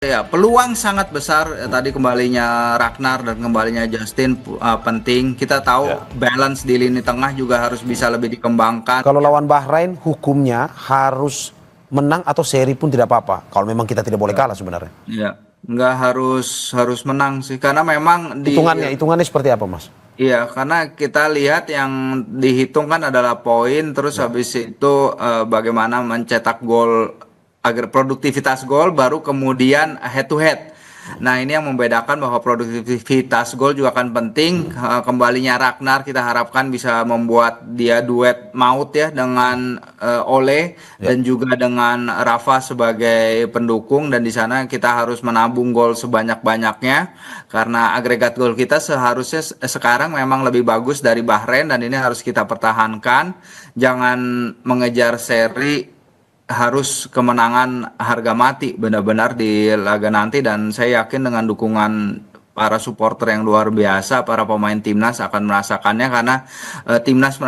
Ya, peluang sangat besar tadi kembalinya Ragnar dan kembalinya Justin penting. Kita tahu Ya. balance di lini tengah juga harus bisa lebih dikembangkan. Kalau lawan Bahrain hukumnya harus menang atau seri pun tidak apa-apa. Kalau memang kita tidak boleh kalah sebenarnya. Ya, nggak harus harus menang sih, karena memang Hitungannya seperti apa, Mas? iya, karena kita lihat yang dihitung kan adalah poin, terus habis itu bagaimana mencetak gol agar produktivitas gol, baru kemudian head to head. Nah, ini yang membedakan bahwa produktivitas gol juga akan penting. Kembalinya Ragnar kita harapkan bisa membuat dia duet maut ya dengan Ole dan juga dengan Rafa sebagai pendukung, dan di sana kita harus menabung gol sebanyak-banyaknya karena agregat gol kita seharusnya sekarang memang lebih bagus dari Bahrain, dan ini harus kita pertahankan. Jangan mengejar seri, harus kemenangan harga mati benar-benar di laga nanti, dan saya yakin dengan dukungan para supporter yang luar biasa, para pemain timnas akan merasakannya, karena timnas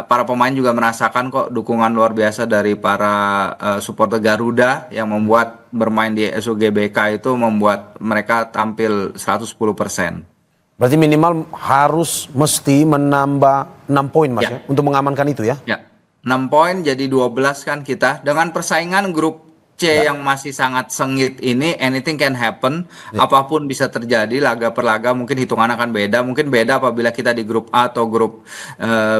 para pemain juga merasakan kok dukungan luar biasa dari para supporter Garuda yang membuat bermain di SUGBK itu membuat mereka tampil 110%. Berarti minimal mesti menambah 6 poin, Mas, ya, untuk mengamankan itu ya. Ya, 6 poin jadi 12 kan kita. Dengan persaingan grup C yang masih sangat sengit ini, anything can happen. Apapun bisa terjadi laga per laga, mungkin hitungannya akan beda. Mungkin beda apabila kita di grup A atau grup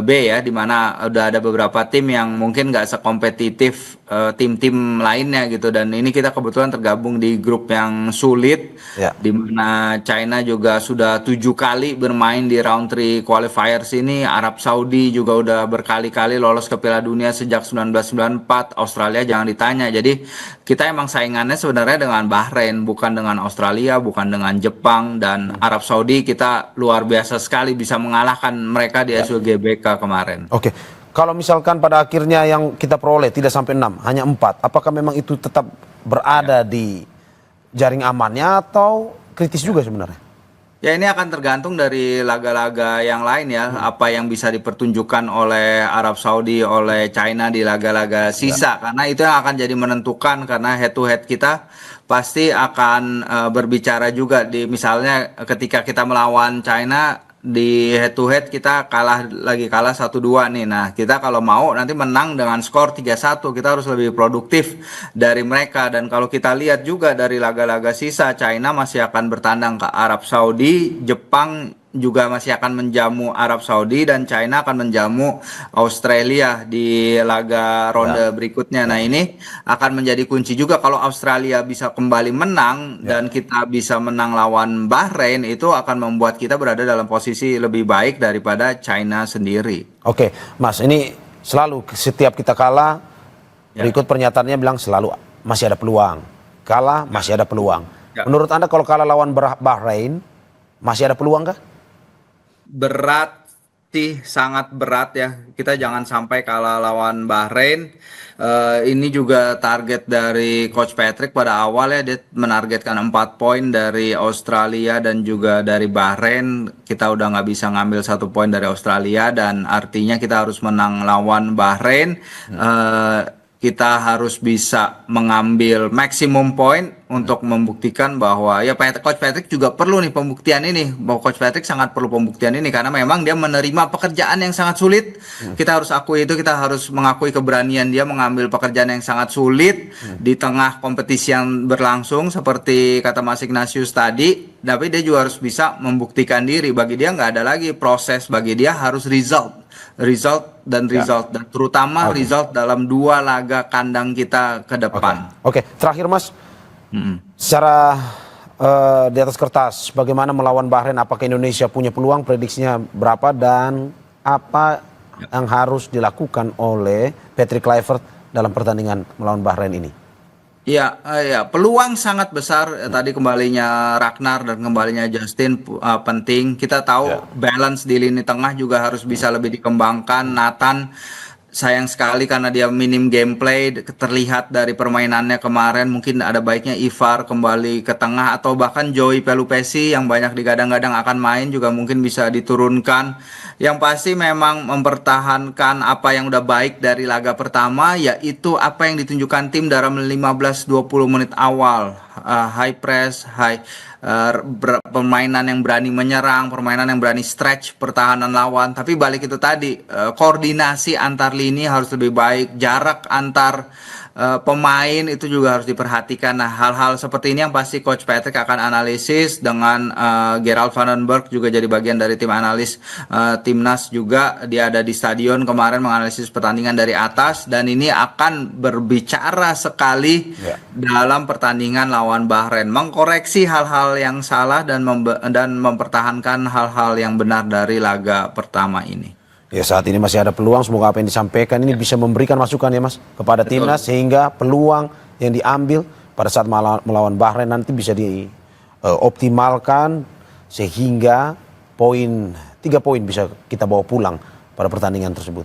B ya, di mana udah ada beberapa tim yang mungkin nggak sekompetitif tim-tim lainnya gitu. Dan ini kita kebetulan tergabung di grup yang sulit, di mana China juga sudah 7 kali bermain di round 3 qualifiers ini. Arab Saudi juga udah berkali-kali lolos ke Piala Dunia sejak 1994. Australia jangan ditanya. Jadi kita emang saingannya sebenarnya dengan Bahrain, bukan dengan Australia, bukan dengan Jepang dan Arab Saudi. Kita luar biasa sekali bisa mengalahkan mereka di SUGBK kemarin. Oke. Kalau misalkan pada akhirnya yang kita peroleh tidak sampai 6, hanya 4, apakah memang itu tetap berada di jaring amannya atau kritis juga sebenarnya? Ya, ini akan tergantung dari laga-laga yang lain ya, apa yang bisa dipertunjukkan oleh Arab Saudi, oleh China di laga-laga sisa, karena itu yang akan jadi menentukan, karena head to head kita pasti akan berbicara juga di misalnya ketika kita melawan China di head to head kita kalah 1-2 nih. Nah, kita kalau mau nanti menang dengan skor 3-1, kita harus lebih produktif dari mereka. Dan kalau kita lihat juga dari laga-laga sisa, China masih akan bertandang ke Arab Saudi, Jepang juga masih akan menjamu Arab Saudi, dan China akan menjamu Australia di laga ronde berikutnya. Nah, ini akan menjadi kunci juga. Kalau Australia bisa kembali menang dan kita bisa menang lawan Bahrain, itu akan membuat kita berada dalam posisi lebih baik daripada China sendiri. Oke, Mas, ini selalu setiap kita kalah, berikut pernyataannya bilang selalu masih ada peluang. Kalah, masih ada peluang. Menurut Anda kalau kalah lawan Bahrain, masih ada peluang kah? Berat sih, sangat berat ya. Kita jangan sampai kalah lawan Bahrain. Ini juga target dari Coach Patrick pada awal ya, dia menargetkan 4 poin dari Australia dan juga dari Bahrain. Kita udah nggak bisa ngambil 1 poin dari Australia, dan artinya kita harus menang lawan Bahrain. Kita harus bisa mengambil maksimum poin untuk membuktikan bahwa ya Coach Patrick juga perlu nih pembuktian ini, bahwa Coach Patrick sangat perlu pembuktian ini karena memang dia menerima pekerjaan yang sangat sulit. Kita harus akui itu, kita harus mengakui keberanian dia mengambil pekerjaan yang sangat sulit di tengah kompetisi yang berlangsung seperti kata Mas Ignatius tadi. Tapi dia juga harus bisa membuktikan diri. Bagi dia nggak ada lagi proses, bagi dia harus result dan terutama result dalam 2 laga kandang kita ke depan. Oke. Terakhir, Mas, secara di atas kertas bagaimana melawan Bahrain, apakah Indonesia punya peluang, prediksinya berapa, dan apa yang harus dilakukan oleh Patrick Kluivert dalam pertandingan melawan Bahrain ini? Ya, peluang sangat besar tadi kembalinya Ragnar dan kembalinya Justin penting. Kita tahu balance di lini tengah juga harus bisa lebih dikembangkan. Nathan sayang sekali karena dia minim gameplay, terlihat dari permainannya kemarin. Mungkin ada baiknya Ivar kembali ke tengah, atau bahkan Joey Pelupesi yang banyak digadang-gadang akan main juga mungkin bisa diturunkan. Yang pasti memang mempertahankan apa yang udah baik dari laga pertama, yaitu apa yang ditunjukkan tim dalam 15-20 menit awal. High press, permainan yang berani menyerang, permainan yang berani stretch pertahanan lawan. Tapi balik itu tadi, koordinasi antar lini harus lebih baik, jarak antar pemain itu juga harus diperhatikan. Nah, hal-hal seperti ini yang pasti Coach Patrick akan analisis dengan Gerald Vandenberg juga jadi bagian dari tim analis timnas juga. Dia ada di stadion kemarin menganalisis pertandingan dari atas dan ini akan berbicara sekali dalam pertandingan lawan Bahrain, mengkoreksi hal-hal yang salah dan mempertahankan hal-hal yang benar dari laga pertama ini. Ya saat ini masih ada peluang, semoga apa yang disampaikan ini bisa memberikan masukan ya Mas kepada Betul. timnas sehingga peluang yang diambil pada saat melawan Bahrain nanti bisa dioptimalkan sehingga 3 poin bisa kita bawa pulang pada pertandingan tersebut.